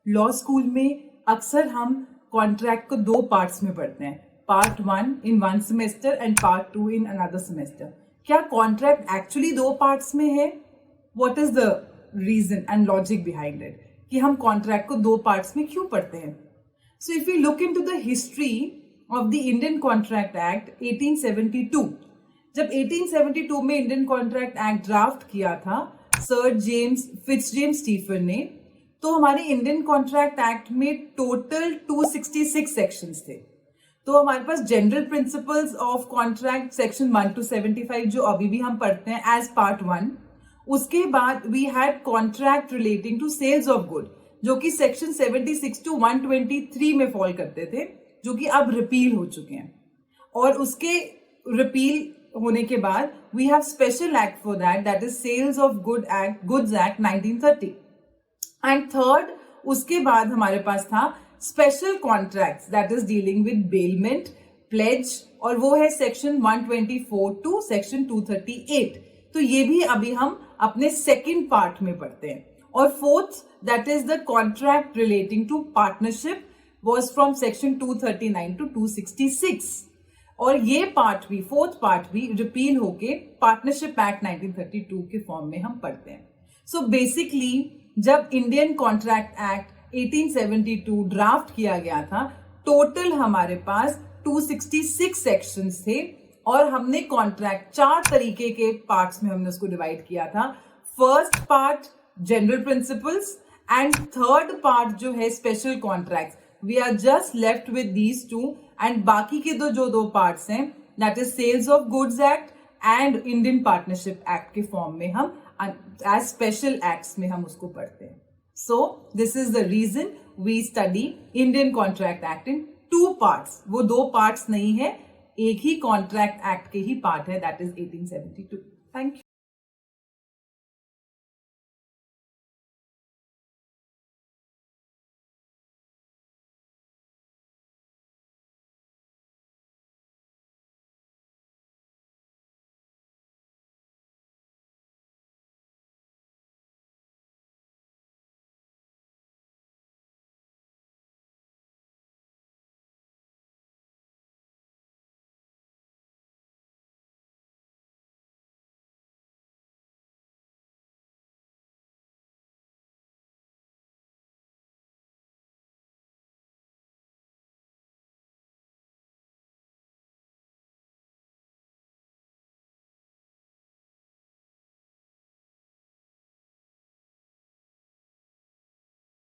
Law school में अक्सर हम कॉन्ट्रैक्ट को दो पार्ट्स में पढ़ते हैं, part 1 in one semester and part 2 in another semester. क्या कॉन्ट्रैक्ट एक्चुअली दो पार्ट्स में है? What is the reason and logic behind it कि हम कॉन्ट्रैक्ट को दो पार्ट्स में क्यों पढ़ते हैं? So if you look into the history of the Indian contract act 1872, जब 1872 में इंडियन कॉन्ट्रैक्ट एक्ट ड्राफ्ट किया था सर फिट्जजेम्स स्टीफन ने, तो हमारे इंडियन कॉन्ट्रैक्ट एक्ट में टोटल 266 सेक्शंस थे। तो हमारे पास general principles of contract section 1 to 75 जो अभी भी हम पढ़ते हैं एज पार्ट 1। उसके बाद we had contract relating to sales of good जो कि सेक्शन 76 to 123 में फॉल करते थे, जो कि अब रिपील हो चुके हैं। और उसके रिपील होने के बाद we have special act for that is sales of goods act 1930। And third, उसके बाद हमारे पास था special contracts that is dealing with bailment, pledge, और वो है सेक्शन 124 टू सेक्शन 238। तो ये भी अभी हम अपने सेकेंड पार्ट में पढ़ते हैं। और fourth, that is the contract relating to partnership was from section 239 to 266। और ये पार्ट भी, फोर्थ पार्ट भी रिपील होके पार्टनरशिप एक्ट 1932 के फॉर्म में हम पढ़ते हैं। सो बेसिकली जब इंडियन कॉन्ट्रैक्ट एक्ट 1872 ड्राफ्ट किया गया था, टोटल हमारे पास 266 सेक्शंस थे और हमने कॉन्ट्रैक्ट 4 तरीके के पार्ट्स में हमने उसको डिवाइड किया था। First part general principles and third part जो है special contracts. We are just left with these two and बाकी के दो पार्ट्स हैं that is sales of goods act and Indian partnership act के फॉर्म में हम एज स्पेशल एक्ट्स में हम उसको पढ़ते हैं। So this is the reason we study Indian contract act in 2 parts. वो 2 पार्ट्स नहीं है, एक ही कॉन्ट्रैक्ट एक्ट के ही पार्ट है, दैट इज 1872। Thank you.